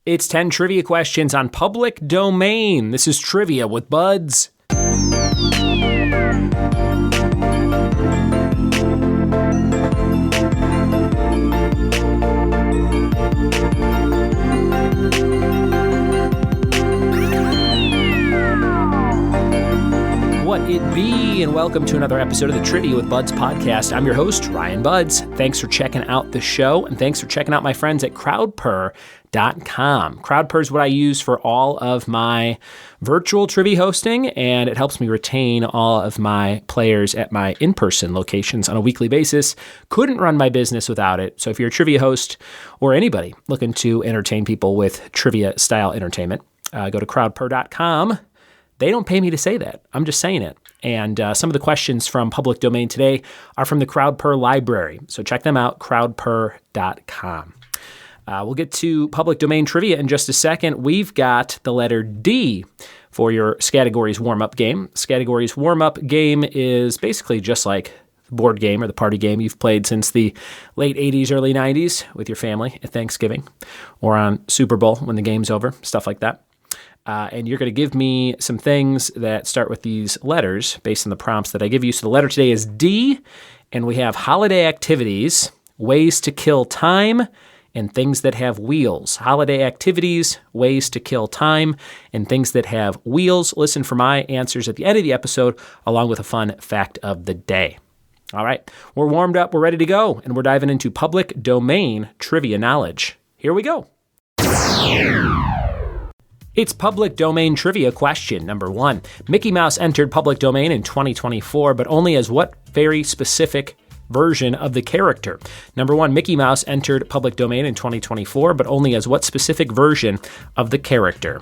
It's 10 trivia questions on public domain. This is Trivia with Buds. What it be, and welcome to another episode of the Trivia with Buds podcast. I'm your host, Ryan Buds. Thanks for checking out the show, and thanks for checking out my friends at crowdpurr.com. Crowdpurr is what I use for all of my virtual trivia hosting, and it helps me retain all of my players at my in-person locations on a weekly basis. Couldn't run my business without it. So if you're a trivia host or anybody looking to entertain people with trivia-style entertainment, go to crowdpurr.com. They don't pay me to say that. I'm just saying it. And some of the questions from public domain today are from the CrowdPurr library. So check them out, crowdpurr.com. We'll get to public domain trivia in just a second. We've got the letter D for your Scattergories warm-up game. Scattergories warm-up game is basically just like the board game or the party game you've played since the late 80s, early 90s with your family at Thanksgiving or on Super Bowl when the game's over, stuff like that. And you're going to give me some things that start with these letters based on the prompts that I give you. So the letter today is D, and we have holiday activities, ways to kill time, and things that have wheels. Holiday activities, ways to kill time, and things that have wheels. Listen for my answers at the end of the episode, along with a fun fact of the day. All right, we're warmed up, we're ready to go, and we're diving into public domain trivia knowledge. Here we go. It's public domain trivia question number 1. Mickey Mouse entered public domain in 2024, but only as what very specific version of the character? Number 1, Mickey Mouse entered public domain in 2024, but only as what specific version of the character?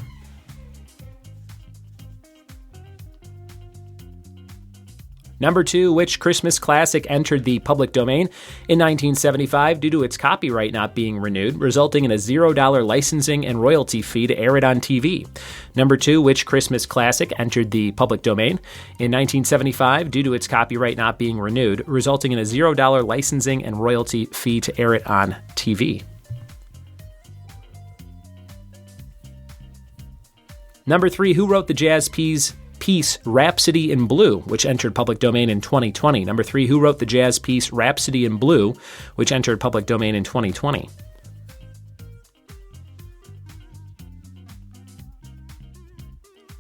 Number 2, which Christmas classic entered the public domain in 1975 due to its copyright not being renewed, resulting in a $0 licensing and royalty fee to air it on TV? Number 2, which Christmas classic entered the public domain in 1975 due to its copyright not being renewed, resulting in a $0 licensing and royalty fee to air it on TV? Number 3, who wrote the jazz piece Rhapsody in Blue, which entered public domain in 2020? Number 3, who wrote the jazz piece Rhapsody in Blue, which entered public domain in 2020?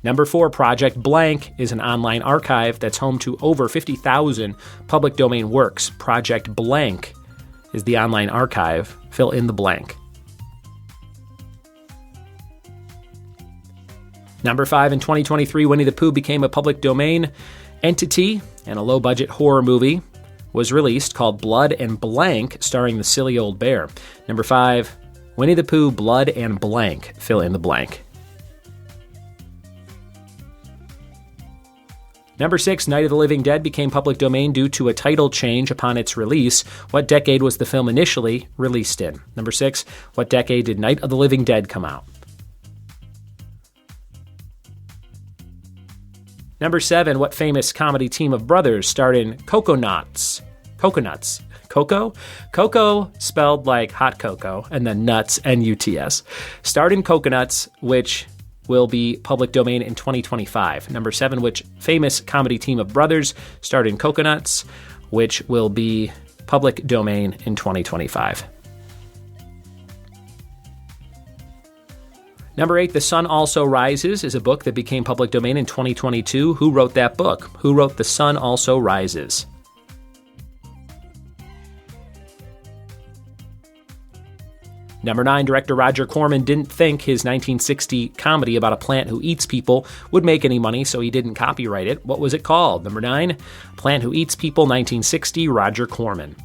Number 4, Project Blank is an online archive that's home to over 50,000 public domain works. Project Blank is the online archive. Fill in the blank. Number 5, in 2023, Winnie the Pooh became a public domain entity, and a low-budget horror movie was released called Blood and Blank, starring the silly old bear. Number 5, Winnie the Pooh, Blood and Blank. Fill in the blank. Number 6, Night of the Living Dead became public domain due to a title change upon its release. What decade was the film initially released in? Number 6, what decade did Night of the Living Dead come out? Number 7, what famous comedy team of brothers starred in Coconuts? Coco? Coco spelled like hot cocoa, and then nuts, N-U-T-S. Starred in Coconuts, which will be public domain in 2025. Number 7, which famous comedy team of brothers starred in Coconuts, which will be public domain in 2025. Number 8, The Sun Also Rises is a book that became public domain in 2022. Who wrote that book? Who wrote The Sun Also Rises? Number 9, director Roger Corman didn't think his 1960 comedy about a plant who eats people would make any money, so he didn't copyright it. What was it called? Number 9, Plant Who Eats People, 1960, Roger Corman.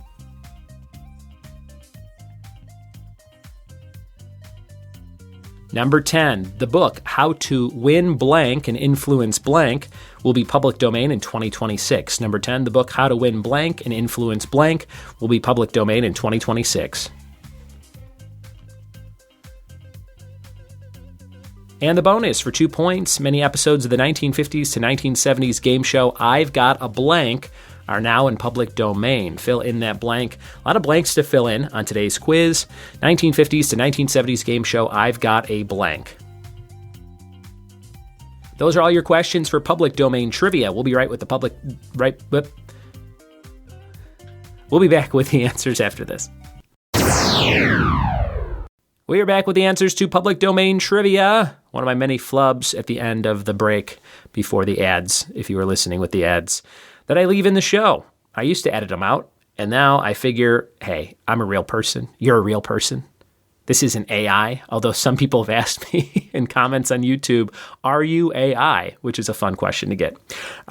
Number 10, the book How to Win Blank and Influence Blank will be public domain in 2026. Number 10, the book How to Win Blank and Influence Blank will be public domain in 2026. And the bonus for 2 points, many episodes of the 1950s to 1970s game show I've Got a Blank are now in public domain. Fill in that blank. A lot of blanks to fill in on today's quiz. 1950s to 1970s game show, I've got a blank. Those are all your questions for public domain trivia. We'll be back with the answers after this. We are back with the answers to public domain trivia. One of my many flubs at the end of the break before the ads, if you were listening with the ads, that I leave in the show. I used to edit them out, and now I figure, hey, I'm a real person. You're a real person. This isn't AI, although some people have asked me in comments on YouTube, are you AI? Which is a fun question to get.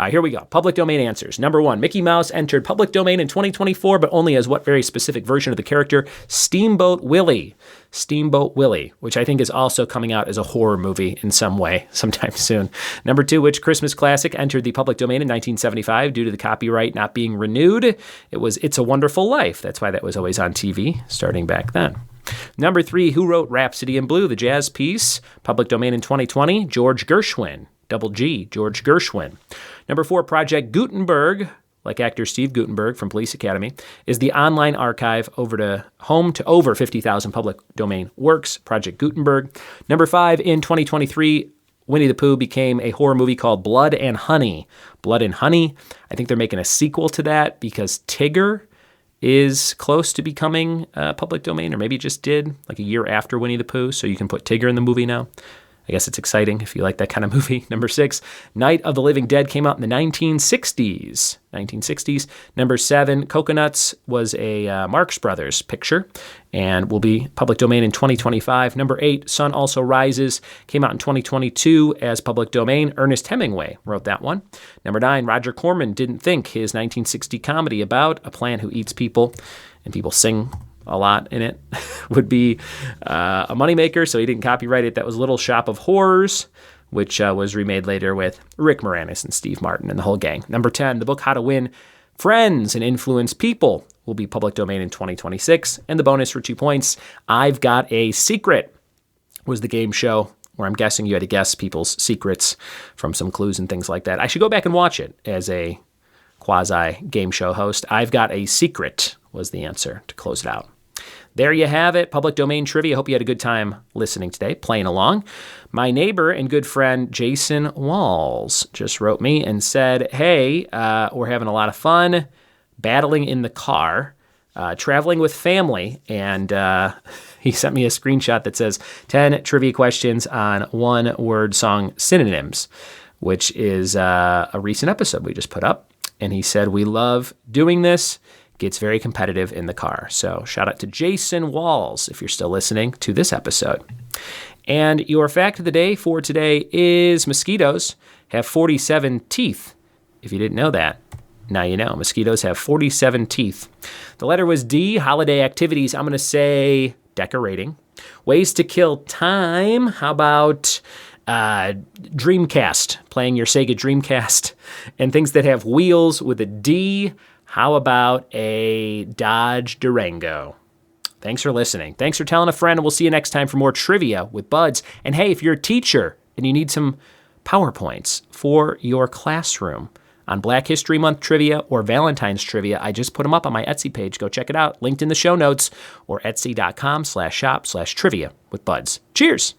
Here we go. Public domain answers. Number 1, Mickey Mouse entered public domain in 2024, but only as what very specific version of the character? Steamboat Willie. Steamboat Willie, which I think is also coming out as a horror movie in some way sometime soon. Number 2, which Christmas classic entered the public domain in 1975 due to the copyright not being renewed? It was It's a Wonderful Life. That's why that was always on TV starting back then. Number 3, who wrote Rhapsody in Blue, the jazz piece? Public domain in 2020, George Gershwin. Double G, George Gershwin. Number 4, Project Gutenberg, like actor Steve Guttenberg from Police Academy, is the online archive home to over 50,000 public domain works. Project Gutenberg. Number 5, in 2023, Winnie the Pooh became a horror movie called Blood and Honey. Blood and Honey. I think they're making a sequel to that because Tigger is close to becoming public domain, or maybe it just did like a year after Winnie the Pooh, so you can put Tigger in the movie now. I guess it's exciting if you like that kind of movie. Number 6, Night of the Living Dead came out in the 1960s. Number 7, Coconuts was a Marx Brothers picture and will be public domain in 2025. Number 8, Sun Also Rises came out in 2022 as public domain. Ernest Hemingway wrote that one. Number 9, Roger Corman didn't think his 1960 comedy about a plant who eats people and people sing a lot in it would be a moneymaker, so he didn't copyright it. That was Little Shop of Horrors, which was remade later with Rick Moranis and Steve Martin and the whole gang. Number 10, the book How to Win Friends and Influence People will be public domain in 2026. And the bonus for 2 points, I've Got a Secret was the game show where I'm guessing you had to guess people's secrets from some clues and things like that. I should go back and watch it as a quasi game show host. I've Got a Secret was the answer to close it out. There you have it, public domain trivia. Hope you had a good time listening today, playing along. My neighbor and good friend Jason Walls just wrote me and said, hey, we're having a lot of fun battling in the car, traveling with family, and he sent me a screenshot that says 10 trivia questions on one-word song synonyms, which is a recent episode we just put up. And he said, we love doing this. Gets very competitive in the car. So shout out to Jason Walls if you're still listening to this episode. And your fact of the day for today is mosquitoes have 47 teeth. If you didn't know that, now you know. Mosquitoes have 47 teeth. The letter was D, holiday activities. I'm going to say decorating. Ways to kill time. How about Dreamcast, playing your Sega Dreamcast. And things that have wheels with a D. How about a Dodge Durango? Thanks for listening. Thanks for telling a friend, and we'll see you next time for more trivia with Buds. And hey, if you're a teacher and you need some PowerPoints for your classroom on Black History Month trivia or Valentine's trivia, I just put them up on my Etsy page. Go check it out. Linked in the show notes or etsy.com/shop/trivia with Buds. Cheers.